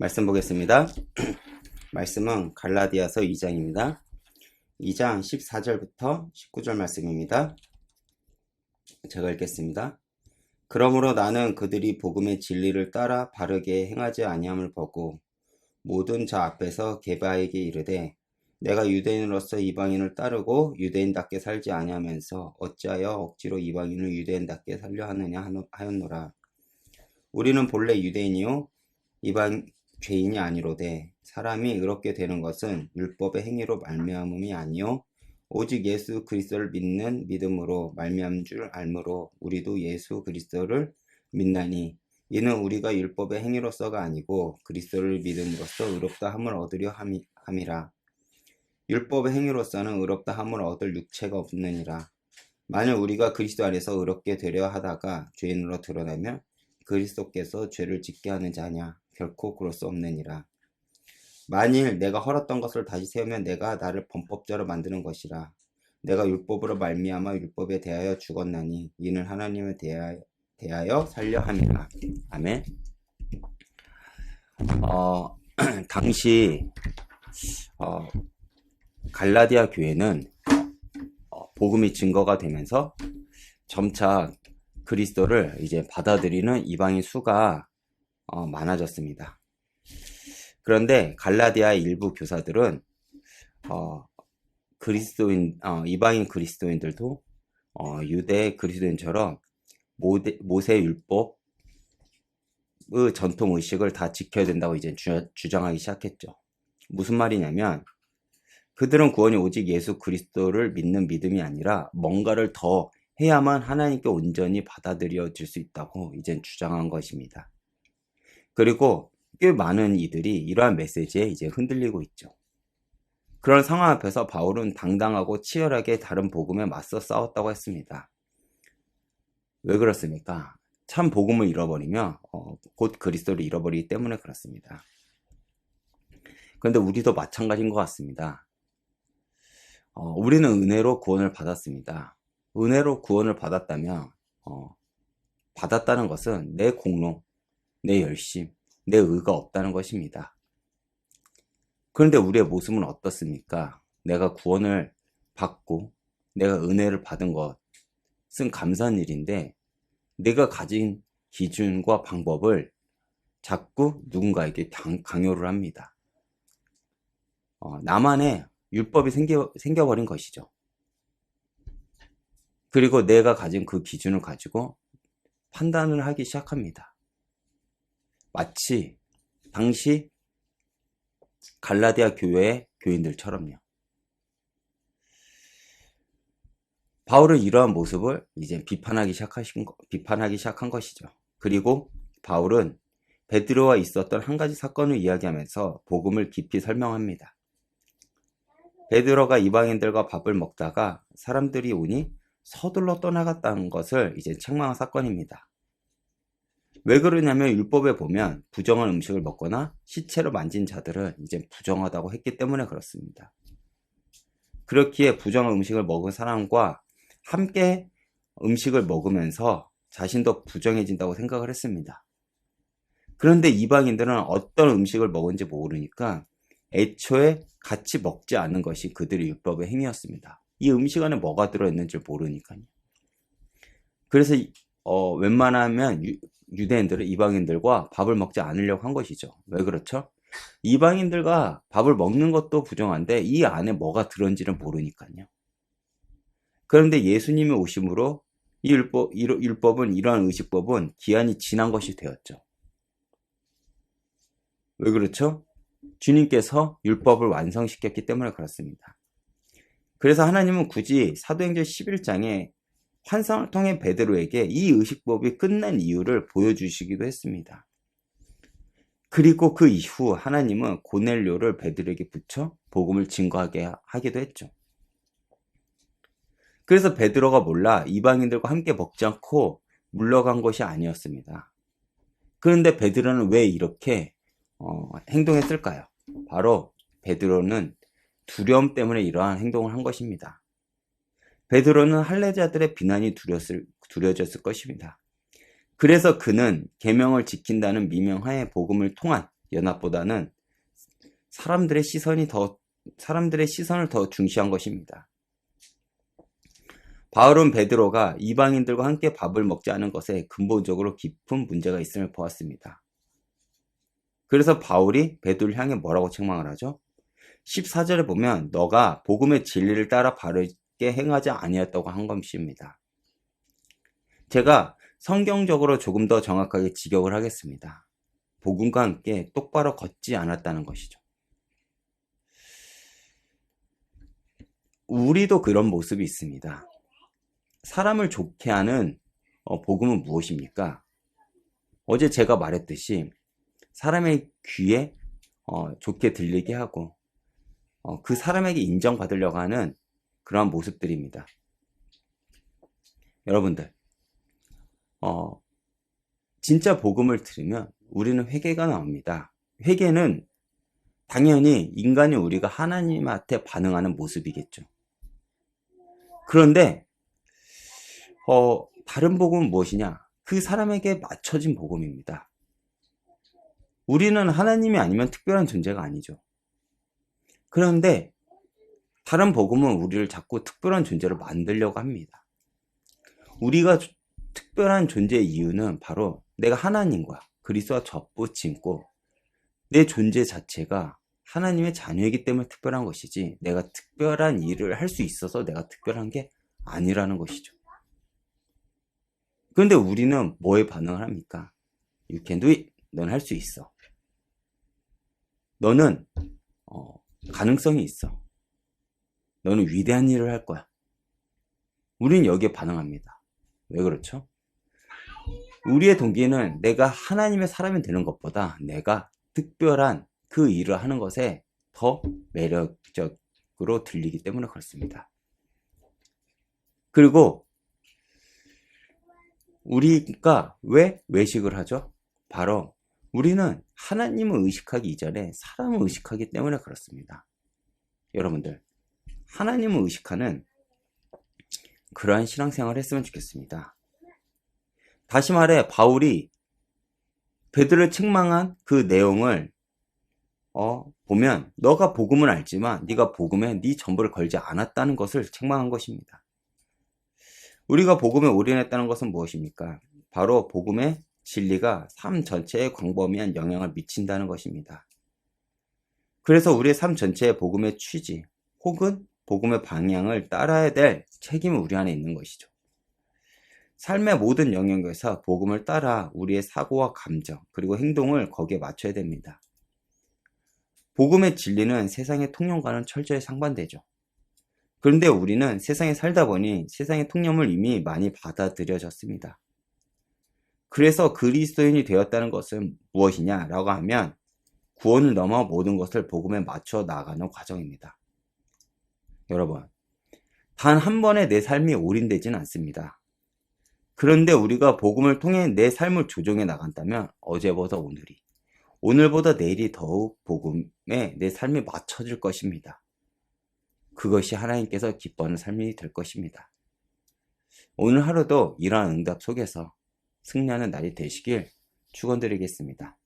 말씀 보겠습니다. 말씀은 갈라디아서 2장입니다. 2장 14절부터 19절 말씀입니다. 제가 읽겠습니다. 그러므로 나는 그들이 복음의 진리를 따라 바르게 행하지 아니함을 보고 모든 자 앞에서 게바에게 이르되 내가 유대인으로서 이방인을 따르고 유대인답게 살지 아니하면서 어찌하여 억지로 이방인을 유대인답게 살려 하느냐 하였노라. 우리는 본래 유대인이요 이방 죄인이 아니로되 사람이 의롭게 되는 것은 율법의 행위로 말미암음이 아니요 오직 예수 그리스도를 믿는 믿음으로 말미암은 줄 알므로 우리도 예수 그리스도를 믿나니 이는 우리가 율법의 행위로서가 아니고 그리스도를 믿음으로써 의롭다 함을 얻으려 함이라. 율법의 행위로서는 의롭다 함을 얻을 육체가 없느니라. 만일 우리가 그리스도 안에서 의롭게 되려 하다가 죄인으로 드러내면 그리스도께서 죄를 짓게 하는 자냐? 결코 그럴 수 없느니라. 만일 내가 헐었던 것을 다시 세우면 내가 나를 범법자로 만드는 것이라. 내가 율법으로 말미암아 율법에 대하여 죽었나니 이는 하나님에 대하여 살려 함이라. 아멘. 당시 갈라디아 교회는 복음이 증거가 되면서 점차 그리스도를 이제 받아들이는 이방인 수가 많아졌습니다. 그런데 갈라디아의 일부 교사들은 이방인 그리스도인들도 유대 그리스도인처럼 모세 율법의 전통 의식을 다 지켜야 된다고 이제 주장하기 시작했죠. 무슨 말이냐면 그들은 구원이 오직 예수 그리스도를 믿는 믿음이 아니라 뭔가를 더 해야만 하나님께 온전히 받아들여질 수 있다고 이제 주장한 것입니다. 그리고 꽤 많은 이들이 이러한 메시지에 이제 흔들리고 있죠. 그런 상황 앞에서 바울은 당당하고 치열하게 다른 복음에 맞서 싸웠다고 했습니다. 왜 그렇습니까? 참 복음을 잃어버리면 곧 그리스도를 잃어버리기 때문에 그렇습니다. 그런데 우리도 마찬가지인 것 같습니다. 우리는 은혜로 구원을 받았습니다. 은혜로 구원을 받았다면 받았다는 것은 내 공로, 내 열심, 내 의가 없다는 것입니다. 그런데 우리의 모습은 어떻습니까? 내가 구원을 받고 내가 은혜를 받은 것은 감사한 일인데 내가 가진 기준과 방법을 자꾸 누군가에게 강요를 합니다. 나만의 율법이 생겨버린 것이죠. 그리고 내가 가진 그 기준을 가지고 판단을 하기 시작합니다. 마치 당시 갈라디아 교회의 교인들처럼요. 바울은 이러한 모습을 이제 비판하기 시작한 것이죠. 그리고 바울은 베드로와 있었던 한 가지 사건을 이야기하면서 복음을 깊이 설명합니다. 베드로가 이방인들과 밥을 먹다가 사람들이 오니 서둘러 떠나갔다는 것을 이제 책망한 사건입니다. 왜 그러냐면 율법에 보면 부정한 음식을 먹거나 시체로 만진 자들은 이제 부정하다고 했기 때문에 그렇습니다. 그렇기에 부정한 음식을 먹은 사람과 함께 음식을 먹으면서 자신도 부정해진다고 생각을 했습니다. 그런데 이방인들은 어떤 음식을 먹은지 모르니까 애초에 같이 먹지 않는 것이 그들의 율법의 행위였습니다. 이 음식 안에 뭐가 들어있는지 모르니까요. 그래서 웬만하면 유대인들은 이방인들과 밥을 먹지 않으려고 한 것이죠. 왜 그렇죠? 이방인들과 밥을 먹는 것도 부정한데 이 안에 뭐가 들어있는지는 모르니까요. 그런데 예수님이 오심으로 이 율법은 이러한 의식법은 기한이 지난 것이 되었죠. 왜 그렇죠? 주님께서 율법을 완성시켰기 때문에 그렇습니다. 그래서 하나님은 굳이 사도행전 11장에 환상을 통해 베드로에게 이 의식법이 끝난 이유를 보여주시기도 했습니다. 그리고 그 이후 하나님은 고넬료를 베드로에게 붙여 복음을 증거하게 하기도 했죠. 그래서 베드로가 몰라 이방인들과 함께 먹지 않고 물러간 것이 아니었습니다. 그런데 베드로는 왜 이렇게 행동했을까요? 바로 베드로는 두려움 때문에 이러한 행동을 한 것입니다. 베드로는 할례자들의 비난이 두려워졌을 것입니다. 그래서 그는 계명을 지킨다는 미명하에 복음을 통한 연합보다는 사람들의 시선을 더 중시한 것입니다. 바울은 베드로가 이방인들과 함께 밥을 먹지 않은 것에 근본적으로 깊은 문제가 있음을 보았습니다. 그래서 바울이 베드로를 향해 뭐라고 책망을 하죠? 14절에 보면 너가 복음의 진리를 따라 바르게 행하지 아니었다고 한 것입니다. 제가 성경적으로 조금 더 정확하게 직역을 하겠습니다. 복음과 함께 똑바로 걷지 않았다는 것이죠. 우리도 그런 모습이 있습니다. 사람을 좋게 하는 복음은 무엇입니까? 어제 제가 말했듯이 사람의 귀에 좋게 들리게 하고 그 사람에게 인정받으려고 하는 그러한 모습들입니다. 여러분들, 진짜 복음을 들으면 우리는 회개가 나옵니다. 회개는 당연히 인간이 우리가 하나님한테 반응하는 모습이겠죠. 그런데 다른 복음은 무엇이냐? 그 사람에게 맞춰진 복음입니다. 우리는 하나님이 아니면 특별한 존재가 아니죠. 그런데 다른 복음은 우리를 자꾸 특별한 존재로 만들려고 합니다. 우리가 특별한 존재의 이유는 바로 내가 하나님과 그리스도와 접붙임고 내 존재 자체가 하나님의 자녀이기 때문에 특별한 것이지 내가 특별한 일을 할 수 있어서 내가 특별한 게 아니라는 것이죠. 그런데 우리는 뭐에 반응을 합니까? You can do it. 넌 할 수 있어. 너는 가능성이 있어. 너는 위대한 일을 할 거야. 우리는 여기에 반응합니다. 왜 그렇죠? 우리의 동기는 내가 하나님의 사람이 되는 것보다 내가 특별한 그 일을 하는 것에 더 매력적으로 들리기 때문에 그렇습니다. 그리고 우리가 왜 외식을 하죠? 바로 우리는 하나님을 의식하기 이전에 사람을 의식하기 때문에 그렇습니다. 여러분들, 하나님을 의식하는 그러한 신앙생활을 했으면 좋겠습니다. 다시 말해 바울이 베드로를 책망한 그 내용을 보면 너가 복음을 알지만 네가 복음에 네 전부를 걸지 않았다는 것을 책망한 것입니다. 우리가 복음에 올인했다는 것은 무엇입니까? 바로 복음의 진리가 삶 전체에 광범위한 영향을 미친다는 것입니다. 그래서 우리의 삶 전체의 복음의 취지 혹은 복음의 방향을 따라야 될 책임은 우리 안에 있는 것이죠. 삶의 모든 영역에서 복음을 따라 우리의 사고와 감정 그리고 행동을 거기에 맞춰야 됩니다. 복음의 진리는 세상의 통념과는 철저히 상반되죠. 그런데 우리는 세상에 살다 보니 세상의 통념을 이미 많이 받아들여졌습니다. 그래서 그리스도인이 되었다는 것은 무엇이냐라고 하면 구원을 넘어 모든 것을 복음에 맞춰 나가는 과정입니다. 여러분, 단 한 번에 내 삶이 올인되지는 않습니다. 그런데 우리가 복음을 통해 내 삶을 조정해 나간다면 어제보다 오늘이, 오늘보다 내일이 더욱 복음에 내 삶이 맞춰질 것입니다. 그것이 하나님께서 기뻐하는 삶이 될 것입니다. 오늘 하루도 이러한 응답 속에서 승리하는 날이 되시길 축원드리겠습니다.